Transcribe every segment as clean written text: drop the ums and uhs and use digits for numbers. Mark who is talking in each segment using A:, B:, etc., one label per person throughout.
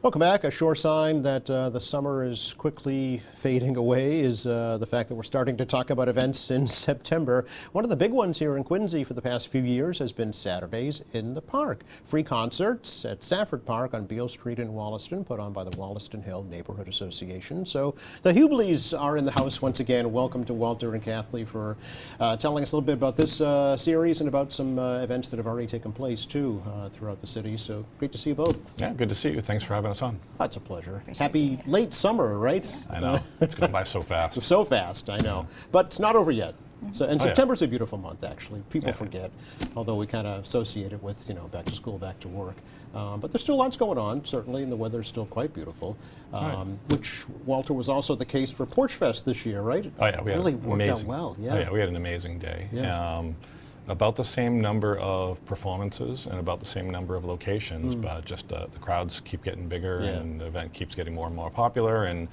A: Welcome back. A sure sign that the summer is quickly fading away is the fact that we're starting to talk about events in September. One of the big ones here in Quincy for the past few years has been Saturdays in the Park. Free concerts at Safford Park on Beale Street in Wollaston, put on by the Wollaston Hill Neighborhood Association. So the Hubleys are in the house once again. Welcome to Walter and Kathleen for telling us a little bit about this series and about some events that have already taken place too throughout the city. So great to see you both.
B: Yeah, good to see you. Thanks for having us on.
A: That's a pleasure. Happy late summer, right?
B: I know. It's going by so fast.
A: So fast, I know. But it's not over yet. So, and
B: Oh, yeah.
A: September's a beautiful month, actually. People
B: Yeah.
A: forget, although we kind of associate it with, back to school, back to work. But there's still lots going on, certainly, and the weather's still quite beautiful,
B: Right.
A: which, Walter, was also the case for Porch Fest this year, right?
B: Oh yeah, we had
A: really
B: an
A: worked
B: amazing,
A: out well.
B: Oh yeah, we had an amazing day.
A: Yeah.
B: About the same number of performances and about the same number of locations, but just the crowds keep getting bigger
A: Yeah.
B: and the event keeps getting more and more popular, and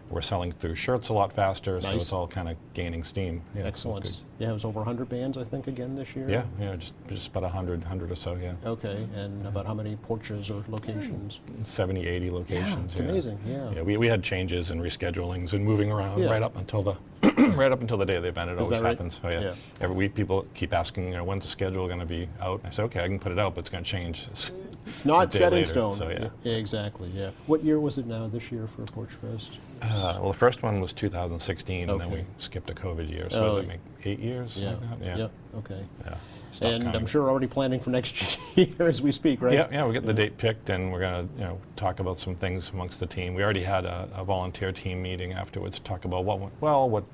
B: we're selling through shirts a lot faster, so
A: Nice.
B: it's all kind of gaining steam. Yeah, so it's
A: Excellent.
B: good.
A: Yeah, it was over 100 bands, I think, again this year.
B: Yeah, just about 100 or so, yeah.
A: Okay, and about how many porches or locations?
B: 70, 80 locations.
A: it's amazing, yeah.
B: Yeah, we had changes and reschedulings and moving around
A: Yeah.
B: right up until the right up until the day of the event. It
A: Is
B: always
A: that right?
B: happens. Oh yeah.
A: Yeah.
B: Every week people keep asking, when's the schedule going to be out? I say, okay, I can put it out, but it's going to change.
A: It's not
B: a day
A: set in
B: later,
A: stone.
B: so, yeah.
A: Exactly, yeah. What year was it now this year for Porch Fest?
B: Well, the first one was 2016, and then
A: Okay.
B: we skipped a COVID year. So
A: Oh,
B: was it make 8 years?
A: Yeah,
B: Like that? Yeah.
A: yep, okay.
B: Yeah. Stopped
A: And
B: counting.
A: I'm sure already planning for next year as we speak, right?
B: Yeah, we're getting the date picked, and we're going to, talk about some things amongst the team. We already had a volunteer team meeting afterwards to talk about what went well, what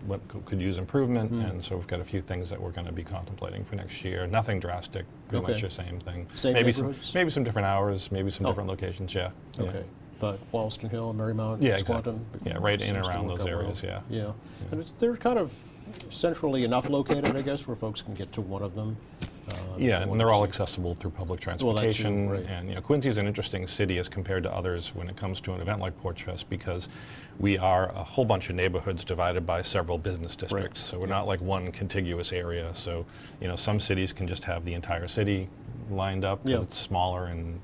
B: could use improvement,
A: Hmm.
B: and so we've got a few things that we're going to be contemplating for next year. Nothing drastic, pretty
A: Okay.
B: much the same thing.
A: Same
B: maybe
A: neighborhoods?
B: maybe some different hours, maybe some
A: Oh.
B: different locations. Yeah. Yeah.
A: Okay, but Wollaston Hill, Marymount,
B: Yeah,
A: Squantum?
B: exactly. Yeah, right in and
A: seems to
B: around
A: work
B: those
A: out well.
B: areas, yeah.
A: Yeah, and they're kind of centrally enough located, I guess, where folks can get to one of them.
B: Yeah,
A: if they
B: and they're all
A: want to see.
B: accessible through public
A: Well, that too,
B: transportation.
A: right.
B: And Quincy's an interesting city as compared to others when it comes to an event like Porch Fest, because we are a whole bunch of neighborhoods divided by several business districts. So we're not like one contiguous area. So some cities can just have the entire city lined up because
A: Yeah.
B: it's smaller and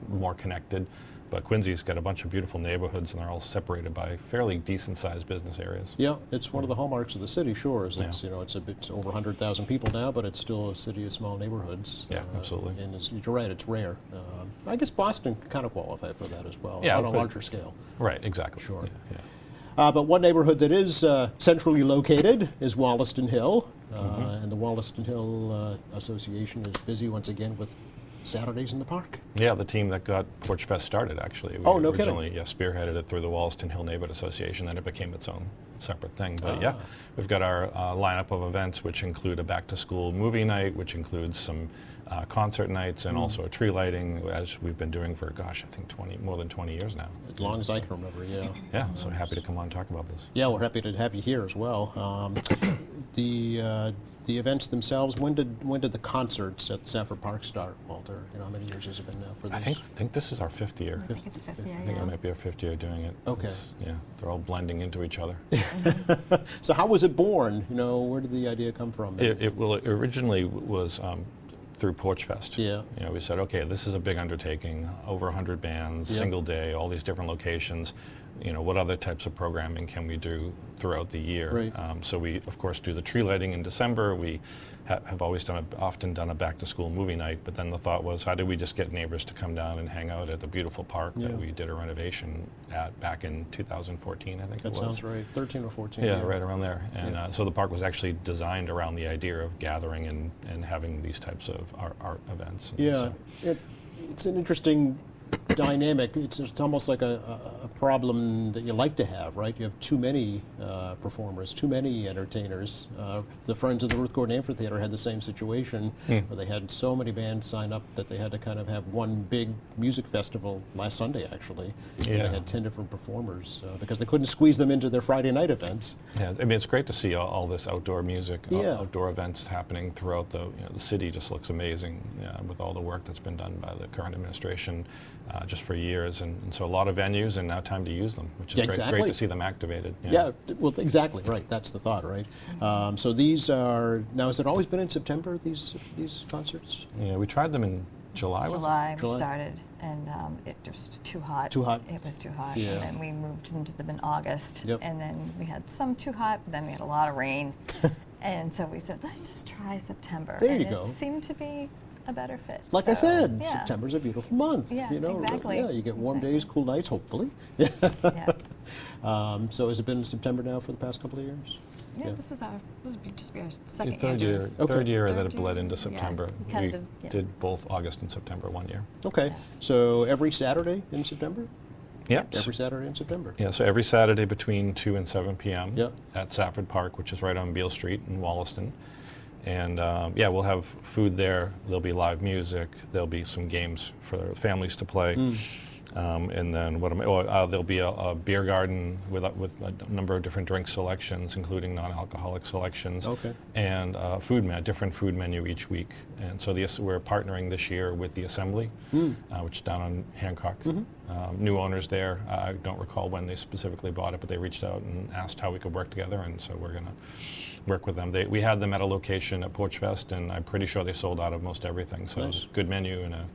B: more connected. But Quincy's got a bunch of beautiful neighborhoods, and they're all separated by fairly decent-sized business areas.
A: Yeah, it's one of the hallmarks of the city, sure. Is it's, it's over 100,000 people now, but it's still a city of small neighborhoods.
B: Yeah, absolutely.
A: And you're right, it's rare. I guess Boston kind of qualified for that as well,
B: Yeah,
A: on a
B: but-
A: larger scale.
B: Right, exactly.
A: Sure.
B: Yeah.
A: But one neighborhood that is centrally located is Wollaston Hill. And the Wollaston Hill Association is busy once again with Saturdays in the Park.
B: Yeah, the team that got Porch Fest started, actually. We
A: Oh, no kidding.
B: originally spearheaded it through the Wollaston Hill Neighborhood Association, then it became its own separate thing. But
A: Ah.
B: we've got our lineup of events, which include a back-to-school movie night, which includes some concert nights, and also a tree lighting, as we've been doing for, I think more than 20 years now.
A: As long as I can remember, yeah.
B: Yeah, so happy to come on and talk about this.
A: Yeah, we're happy to have you here as well. The events themselves, when did the concerts at Safford Park start, Walter? How many years has it been now for this?
B: I think this is our 5th year.
C: I think it's 5th year,
B: I think
C: yeah.
B: it might be our 5th year doing it.
A: Okay.
B: They're all blending into each other.
A: So how was it born? Where did the idea come from?
B: It originally was through Porch Fest.
A: Yeah.
B: We said, okay, this is a big undertaking, over 100 bands,
A: Yeah.
B: single day, all these different locations. What other types of programming can we do throughout the year?
A: Right.
B: So we, of course, do the tree lighting in December. We have always often done a back-to-school movie night, but then the thought was, how do we just get neighbors to come down and hang out at the beautiful park
A: Yeah.
B: that we did a renovation at back in 2014, I think it
A: That
B: was.
A: sounds right. 13 or 14.
B: Yeah, right around there. And
A: Yeah.
B: so the park was actually designed around the idea of gathering and having these types of art events. And
A: Yeah,
B: so-
A: it's an interesting dynamic. It's almost like a problem that you like to have, right? You have too many performers, too many entertainers. The Friends of the Ruth Gordon Amphitheater had the same situation, where they had so many bands sign up that they had to kind of have one big music festival last Sunday, actually. And
B: Yeah.
A: they had 10 different performers because they couldn't squeeze them into their Friday night events.
B: Yeah, I mean, it's great to see all this outdoor music,
A: Yeah.
B: outdoor events happening throughout the city. Just looks amazing with all the work that's been done by the current administration just for years, and so a lot of venues, and now time to use them, which is
A: Yeah,
B: great.
A: exactly.
B: Great to see them activated.
A: Yeah, well, exactly, right. That's the thought, right? So these are, now has it always been in September, these concerts?
B: Yeah, we tried them in July was it?
C: July we
A: July?
C: started, and it just was too hot.
A: Too hot?
C: It was too hot.
A: Yeah.
C: And then we moved into them in August.
A: Yep.
C: And then we had some too hot, but then we had a lot of rain. And so we said, let's just try September.
A: There
C: and
A: you go.
C: It seemed to be a better fit.
A: Like I
C: So,
A: said,
C: yeah.
A: September's a beautiful month.
C: Yeah,
A: you know,
C: exactly.
A: Yeah, you get warm
C: Exactly.
A: days, cool nights, hopefully.
C: Yeah.
A: So has it been September now for the past couple of years?
C: Yeah,
A: Yeah.
C: this would just be our
B: Your
C: second
B: third year,
C: year.
A: Okay.
B: third year that
C: Third
B: it bled
C: year?
B: into
C: Yeah.
B: September.
C: Kind
B: We
C: of, yeah.
B: did both August and September one year.
A: Okay,
C: Yeah.
A: so every Saturday in September?
B: Yep.
A: Every Saturday in September?
B: Yeah, so every Saturday between 2 and 7 p.m.
A: Yep.
B: at Safford Park, which is right on Beale Street in Wollaston. And yeah, we'll have food there. There'll be live music. There'll be some games for families to play. And then there'll be a beer garden with a number of different drink selections, including non-alcoholic selections.
A: Okay.
B: And different food menu each week. And so we're partnering this year with the Assembly, which is down on Hancock. New owners there. I don't recall when they specifically bought it, but they reached out and asked how we could work together, and so we're going to work with them. We had them at a location at Porch Fest, and I'm pretty sure they sold out of most everything. So
A: Nice.
B: it's a good menu and a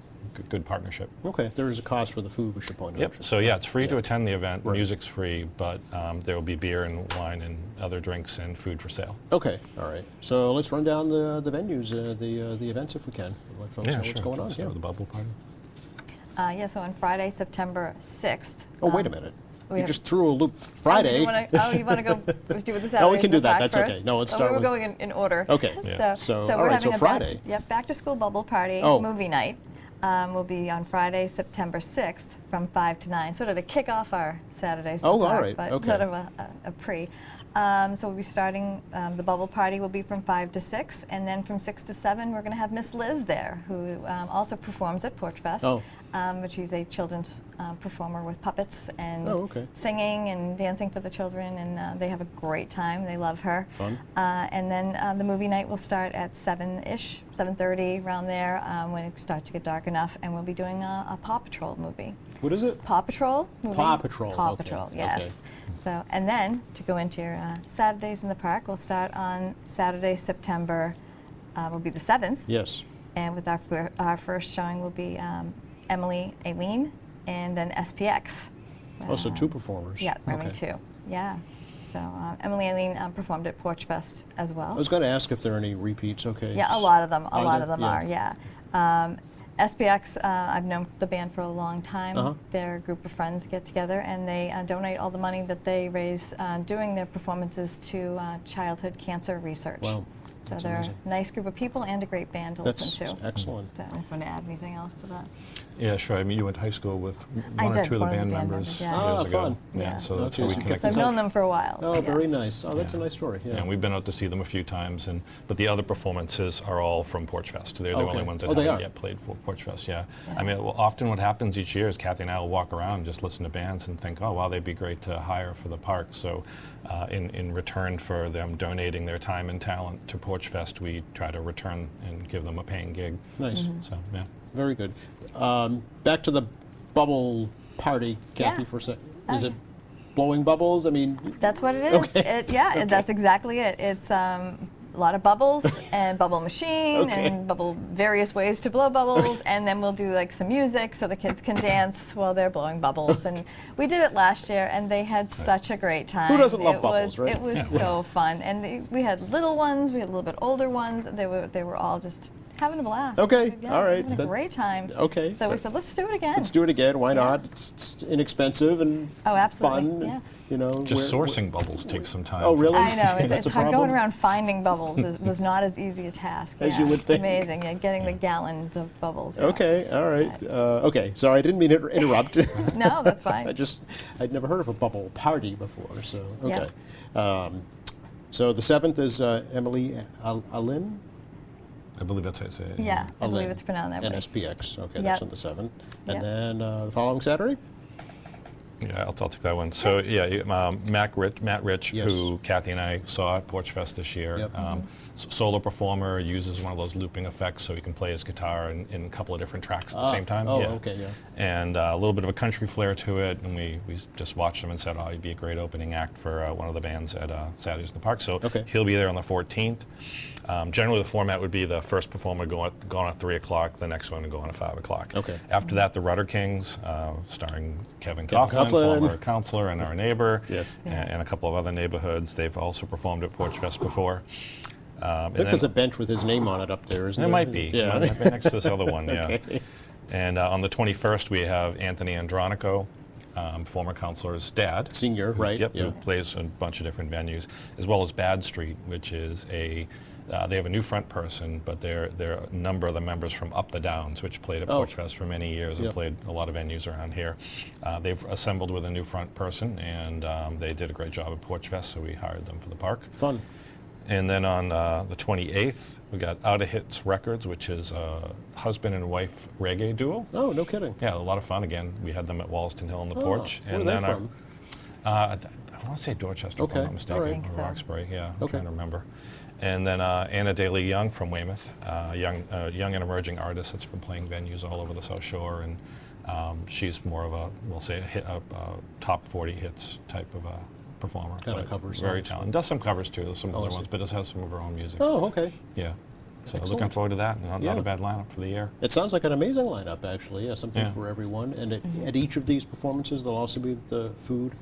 B: good partnership.
A: Okay, there is a cost for the food, we should point out.
B: Yep. So yeah, it's free to
A: Yeah.
B: attend the event.
A: Right.
B: Music's free, but there will be beer and wine and other drinks and food for sale.
A: Okay, all right. So let's run down the venues, the events if we can. Let folks know what's going on.
B: Start with the bubble party.
C: Yeah, so on Friday, September 6th.
A: Oh, wait a minute.
C: we
A: You
C: have-
A: just threw a loop. Friday.
C: You want to go do with the Saturday?
A: No, we can do that.
C: Park
A: That's
C: first?
A: okay. No, let's
C: Oh,
A: start
C: we were
A: with-
C: going in order.
A: Okay.
B: Yeah.
A: So,
C: we're
A: all right, so
C: having a
A: Friday.
C: back to school bubble party
A: Oh.
C: movie night. Will be on Friday, September 6th from 5 to 9, sort of to kick off our Saturdays.
A: Oh, all right.
C: But
A: Okay.
C: sort of a pre. So we'll be starting, the bubble party will be from 5 to 6, and then from 6 to 7, we're going to have Miss Liz there, who also performs at Porch Fest.
A: Oh.
C: But she's a children's performer with puppets and
A: Oh, okay.
C: singing and dancing for the children, and they have a great time. They love her.
A: Fun.
C: And then the movie night will start at 7-ish, 7:30, around there, when it starts to get dark enough, and we'll be doing a Paw Patrol movie.
A: What is it?
C: Paw Patrol movie.
A: Paw Patrol,
C: Paw
A: okay,
C: Patrol, yes.
A: okay.
C: So, and then to go into your Saturdays in the park, we'll start on Saturday, September, will be the 7th,
A: Yes.
C: and with our first showing will be Emily Aileen, and then SPX.
A: Oh, so two performers.
C: Yeah, only
A: Okay.
C: two. Yeah. So Emily Aileen performed at Porch Fest as well.
A: I was going to ask if there are any repeats. Okay.
C: Yeah, a lot of them.
A: Are there?
C: Are. Yeah. SPX. I've known the band for a long time.
A: Uh-huh.
C: They're a group of friends get together, and they donate all the money that they raise doing their performances to childhood cancer research.
A: Wow.
C: So
A: That's
C: they're
A: amazing.
C: a nice group of people and a great band to
A: That's
C: listen to.
A: excellent.
C: So, want to add anything else to that?
B: Yeah, sure. I mean, you went to high school with
C: I
B: one or
C: did,
B: two of the
C: one of the
B: band
C: band
B: members
C: members, yeah.
A: Ah,
B: years ago.
A: fun.
B: Yeah,
C: Yeah.
B: so that's
A: Okay,
B: how we
A: so you
B: connected.
C: So I've known them for a while.
A: Oh,
C: yeah.
A: very nice. Oh, that's a
B: Yeah.
A: nice story. Yeah.
B: And we've been out to see them a few times, but the other performances are all from Porch Fest. They're the
A: Okay.
B: only ones that
A: Oh, they
B: haven't
A: are?
B: yet played for Porch Fest. Yeah.
C: Yeah.
B: I mean, often what happens each year is Kathy and I will walk around and just listen to bands and think, oh, wow, they'd be great to hire for the park. So in return for them donating their time and talent to Porch Fest, we try to return and give them a paying gig.
A: Nice.
C: Mm-hmm.
B: So, yeah.
A: Very good. Back to the bubble party, Kathy,
C: Yeah.
A: for a sec. Is
C: Oh,
A: it blowing bubbles? I mean,
C: That's what it is.
A: Okay. Okay.
C: That's exactly it. It's a lot of bubbles and bubble machine
A: Okay.
C: and various ways to blow bubbles, and then we'll do like some music so the kids can dance while they're blowing bubbles. And we did it last year, and they had such a great time.
A: Who doesn't love
C: It
A: bubbles,
C: was,
A: right?
C: It was so fun, and we had little ones, we had a little bit older ones. They were all just having a blast.
A: Okay,
C: Yeah,
A: all right.
C: having a
A: That-
C: great time.
A: okay.
C: So we said, let's do it again.
A: Let's do it again. Why
C: Yeah.
A: not? It's inexpensive and
C: Oh, absolutely,
A: fun.
C: yeah.
A: And, you know,
B: Just
A: where-
B: sourcing bubbles takes some time.
A: Oh, really?
C: I know,
A: That's
C: it's
A: a
C: hard
A: problem?
C: going around finding bubbles. Was not as easy a task.
A: As
C: yeah.
A: you would think.
C: Amazing, yeah, getting the gallons of bubbles. yeah.
A: Okay, all right. Okay, sorry, I didn't mean to interrupt.
C: No, that's fine.
A: I'd never heard of a bubble party before, so,
C: Yeah.
A: okay. So the 7th is Emily Alin?
B: I believe that's how I say it.
C: Yeah, I believe
A: Alin.
C: it's pronounced that
A: And
C: way.
A: SPX, okay,
C: Yep.
A: that's on the 7th. And
C: Yep.
A: then the following Saturday?
B: Yeah, I'll take that one. So yeah, Matt Rich,
A: Yes.
B: who Kathy and I saw at Porch Fest this year,
A: Yep.
B: solo performer, uses one of those looping effects so he can play his guitar in a couple of different tracks at the same time.
A: Oh,
B: yeah.
A: okay, yeah.
B: And a little bit of a country flair to it, and we just watched him and said, oh, he'd be a great opening act for one of the bands at Saturdays in the Park. So
A: Okay.
B: he'll be there on the 14th. Generally, the format would be the first performer go on at 3 o'clock, the next one would go on at 5 o'clock.
A: Okay.
B: After that, the Rudder Kings, starring Kevin
A: Kevin
B: Coughlin,
A: Coughlin.
B: former counselor and our neighbor,
A: Yes.
B: and a couple of other neighborhoods. They've also performed at Porch Fest before.
A: I think there's a bench with his name on it up there, isn't
B: It
A: there?
B: might be.
A: Yeah.
B: It might be next to this other one, yeah.
A: Okay.
B: And on the 21st, we have Anthony Andronico, former counselor's dad.
A: Senior, right?
B: Yep,
A: Yeah.
B: who plays a bunch of different venues, as well as Bad Street, which is they have a new front person, but they're a number of the members from Up the Downs, which played at
A: Oh.
B: Porch Fest for many years and
A: Yep.
B: played a lot of venues around here. They've assembled with a new front person, and they did a great job at Porch Fest, so we hired them for the park.
A: Fun.
B: And then on the 28th, we got Outta Hits Records, which is a husband and wife reggae duo.
A: Oh, no kidding.
B: Yeah, a lot of fun. Again, we had them at Wollaston Hill on the
A: Oh,
B: porch.
A: where are they
B: then
A: from?
B: I want to say Dorchester, if
A: Okay,
B: I'm not mistaken,
A: all right.
C: I think
B: or
C: so.
B: Roxbury. Yeah, I'm
A: Okay.
B: trying to remember. And then Anna Daly Young from Weymouth, young and emerging artist that's been playing venues all over the South Shore, and she's more of a, we'll say, a top 40 hits type of a performer.
A: Kinda
B: but
A: covers
B: very
A: songs,
B: talented. Does some covers too, some
A: Oh, I
B: other
A: see.
B: ones, but does have some of her own music.
A: Oh, okay.
B: Yeah. So
A: Excellent.
B: looking forward to that. Not
A: Yeah.
B: a bad lineup for the year.
A: It sounds like an amazing lineup, actually. Yeah, something
B: Yeah.
A: for everyone. And at each of these performances, there'll also be the food.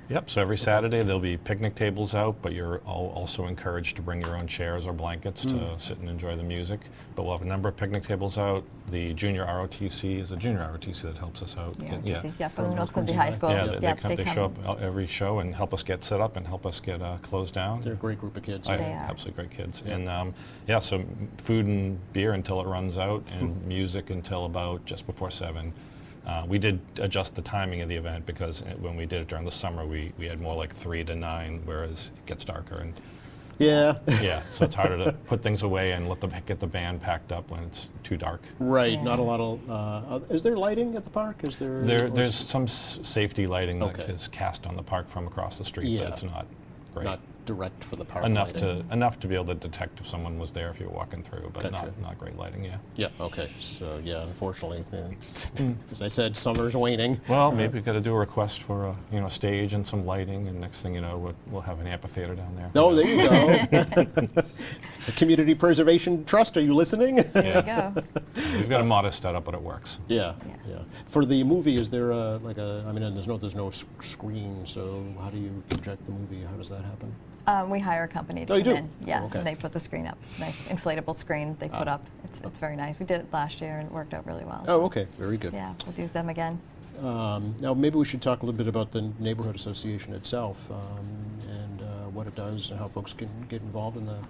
B: Yep, so every Saturday there'll be picnic tables out, but you're also encouraged to bring your own chairs or blankets to sit and enjoy the music. But we'll have a number of picnic tables out. The junior ROTC is a junior ROTC that helps us out.
C: Yeah, from
A: From
C: North
A: Quincy
C: Quincy High
A: High.
C: School.
B: Yeah,
C: Yep,
B: they show up every show and help us get set up and help us get closed down.
A: They're a great group of kids.
C: They are.
B: Absolutely great kids.
A: Yeah.
B: And so food and beer until it runs out, and music until about just before 7. We did adjust the timing of the event because when we did it during the summer, we had more like 3 to 9, whereas it gets darker. And
A: Yeah.
B: yeah, so it's harder to put things away and get the band packed up when it's too dark.
A: Right.
C: Yeah.
A: Not a lot of. Is there lighting at the park? Is there? or is
B: There's
A: it
B: some safety lighting that
A: Okay.
B: is cast on the park from across the street,
A: Yeah.
B: but it's not great.
A: not direct for the park.
B: enough
A: lighting.
B: enough to be able to detect if someone was there if you were walking through, but
A: Gotcha.
B: not great lighting. Yeah.
A: Yeah. Okay. So yeah, unfortunately, as I said, summer's waning.
B: Well, maybe we've got to do a request for a stage and some lighting, and next thing you know, we'll have an amphitheater down there.
A: Oh, there you go. The Community Preservation Trust, are you listening?
C: There we go.
B: We've got a modest setup, but it works.
A: Yeah,
C: Yeah.
A: yeah. For the movie, is there I mean, there's no screen, so how do you project the movie? How does that happen?
C: We hire a company to
A: Oh, you
C: come
A: do?
C: in. Yeah,
A: Oh, okay.
C: and they put the screen up. It's a nice inflatable screen they put up. It's very nice. We did it last year and it worked out really well.
A: Oh, okay, very good.
C: Yeah, we'll use them again.
A: Now, maybe we should talk a little bit about the neighborhood association itself and what it does and how folks can get involved in that.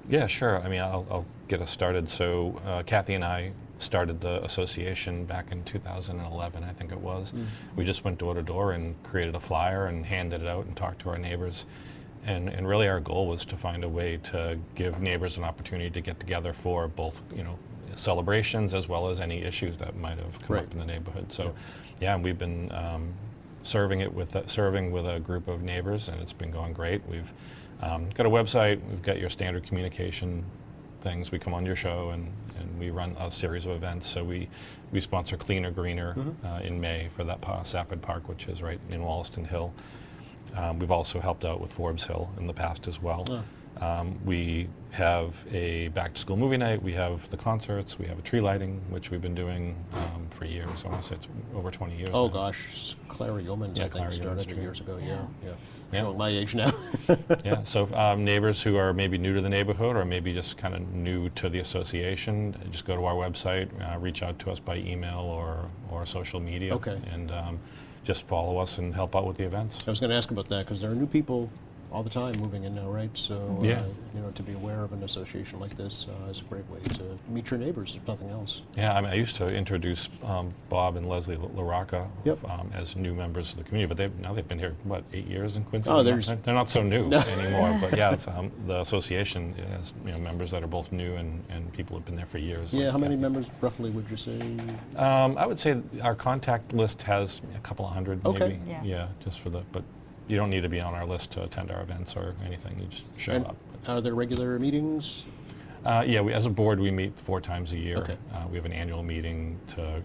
B: Yeah, sure. I mean, I'll get us started. So Kathy and I started the association back in 2011, I think it was. We just went door to door and created a flyer and handed it out and talked to our neighbors. And really our goal was to find a way to give neighbors an opportunity to get together for both, celebrations as well as any issues that might have come
A: Right.
B: up in the neighborhood. So yeah, we've been serving with a group of neighbors, and it's been going great. We've got a website, we've got your standard communication things. We come on your show and we run a series of events. So we sponsor Cleaner Greener in May for that Sapid Park, which is right in Wollaston Hill. We've also helped out with Forbes Hill in the past as well. We have a back-to-school movie night. We have the concerts. We have a tree lighting, which we've been doing for years. I want to say it's over 20 years
A: Oh
B: now.
A: gosh, Clara Yeomans,
B: Yeah,
A: I
B: Clara
A: think,
B: Yeomans
A: started
B: Tree.
A: years ago.
C: Yeah.
A: Yeah.
B: Yeah.
A: Showing my age now.
B: Yeah, so neighbors who are maybe new to the neighborhood or maybe just kind of new to the association, just go to our website, reach out to us by email or social media,
A: Okay.
B: and just follow us and help out with the events.
A: I was going to ask about that because there are new people all the time moving in now, right? So,
B: Yeah.
A: To be aware of an association like this is a great way to meet your neighbors, if nothing else.
B: Yeah, I mean, I used to introduce Bob and Leslie LaRocca
A: Yep.
B: as new members of the community, but now they've been here, what, 8 years in Quincy?
A: Oh,
B: They're not so new anymore, but yeah, it's, the association has members that are both new and people who've been there for years.
A: Yeah,
B: like
A: how many
B: Kathy.
A: members roughly would you say?
B: I would say our contact list has a couple of hundred,
A: Okay.
B: maybe.
C: Yeah.
B: Just for but you don't need to be on our list to attend our events or anything. You just show
A: And
B: up.
A: are there regular meetings?
B: Yeah, as a board, we meet 4 times a year.
A: Okay.
B: We have an annual meeting to,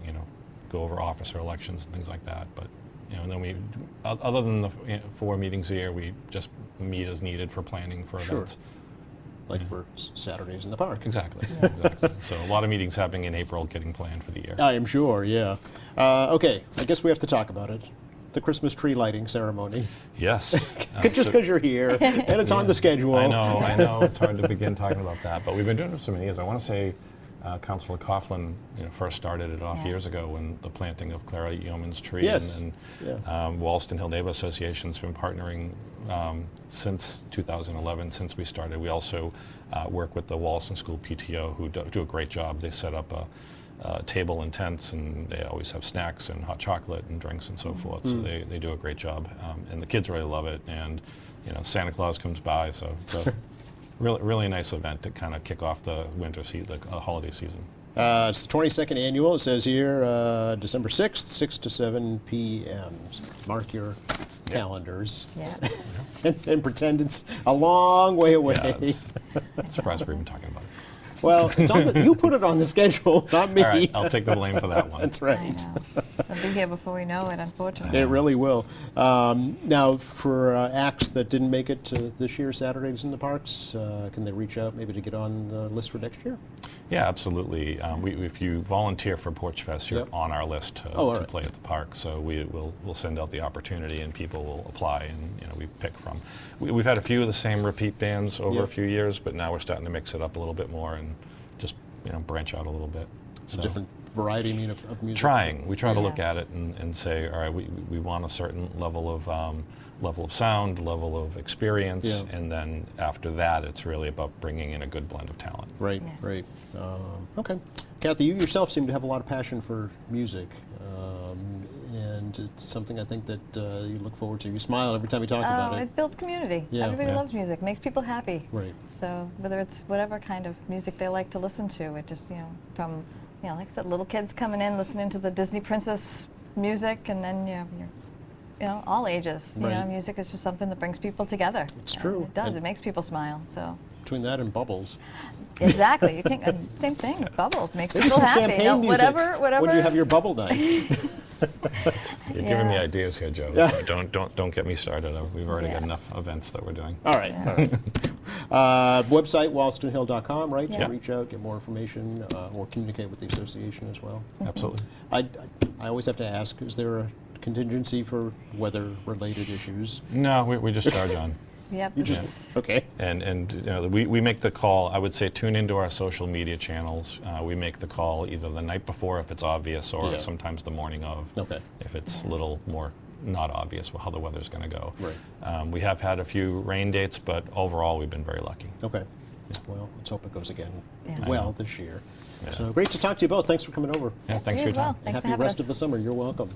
B: go over officer elections and things like that. But, and then we, other than the 4 meetings a year, we just meet as needed for planning for
A: Sure.
B: events.
A: Like for Saturdays in the park?
B: Exactly, exactly. So a lot of meetings happening in April, getting planned for the year.
A: I am sure, yeah. Okay, I guess we have to talk about it. The Christmas tree lighting ceremony.
B: Yes.
A: Just because you're here and it's on the schedule.
B: I know. It's hard to begin talking about that, but we've been doing it for so many years. I want to say Councilor Coughlin, first started it off
C: Yeah.
B: years ago when the planting of Clara Yeoman's tree.
A: Yes.
B: And
A: Yeah.
B: Wollaston Hill Neighborhood Association's been partnering since 2011, since we started. We also work with the Wollaston School PTO, who do a great job. They set up a table and tents, and they always have snacks and hot chocolate and drinks and so forth. So they do a great job, and the kids really love it. And Santa Claus comes by, so it's a really nice event to kind of kick off the winter season, the holiday season.
A: It's the 22nd annual. It says here December 6th, 6 to 7 p.m. Mark your calendars
C: Yeah.
A: and pretend it's a long way away.
B: Yeah, I'm surprised we're even talking about it.
A: Well, it's on you put it on the schedule, not me.
B: All right, I'll take the blame for that one.
A: That's
C: I
A: right.
C: know. They'll be here before we know it, unfortunately.
A: It really will. Now, for acts that didn't make it to this year's Saturdays in the Parks, can they reach out maybe to get on the list for next year?
B: Yeah, absolutely. If you volunteer for Porch Fest, you're
A: Yep.
B: on our list to,
A: Oh, all
B: to
A: right.
B: play at the park. So we'll send out the opportunity, and people will apply, and we pick from. We've had a few of the same repeat bands over
A: Yep.
B: a few years, but now we're starting to mix it up a little bit more and just branch out a little bit.
A: It's a different variety, I mean, of music.
B: Trying. We try to
C: Yeah.
B: look at it and say, all right, we want a certain level of sound, level of experience,
A: Yeah.
B: and then after that, it's really about bringing in a good blend of talent.
A: Right,
C: Yeah.
A: right. Okay. Kathy, you yourself seem to have a lot of passion for music, and it's something I think that you look forward to. You smile every time you talk about
C: Oh,
A: it.
C: it builds community.
A: Yeah.
C: Everybody
B: Yeah.
C: loves music. Makes people happy.
A: Right.
C: So whether it's whatever kind of music they like to listen to, it just from like I said, little kids coming in listening to the Disney princess music, and then all ages.
A: Right.
C: Music is just something that brings people together.
A: It's true.
C: It does.
A: And-
C: It makes people smile. So
A: Between that and Bubbles.
C: exactly, you can't. Same thing. Bubbles makes
A: Maybe
C: people
A: some
C: happy.
A: champagne music
C: Whatever.
A: when you have your bubble night.
B: You're giving me
C: Yeah.
B: ideas here, Joe.
A: Yeah.
B: Don't get me started. We've already got
C: Yeah.
B: enough events that we're doing.
A: All right, all right. Website, wollastonhill.com, right?
C: Yeah.
A: To reach out, get more information, or communicate with the association as well.
B: Absolutely.
A: I always have to ask, is there a contingency for weather-related issues?
B: No, we just charge on.
C: Yep.
A: You just, okay.
B: And we make the call. I would say tune into our social media channels. We make the call either the night before if it's obvious, or
A: Yeah.
B: sometimes the morning of
A: Okay.
B: if it's a little more not obvious how the weather's going to go.
A: Right.
B: We have had a few rain dates, but overall we've been very lucky.
A: Okay. Well, let's hope it goes again
C: Yeah.
A: well this year.
B: Yeah.
A: So great to talk to you both. Thanks for coming over.
B: Yeah, thanks
C: You
B: for
C: as
B: your
C: well.
B: time.
C: Thanks for
A: Happy
C: having
A: rest
C: us.
A: of the summer. You're welcome.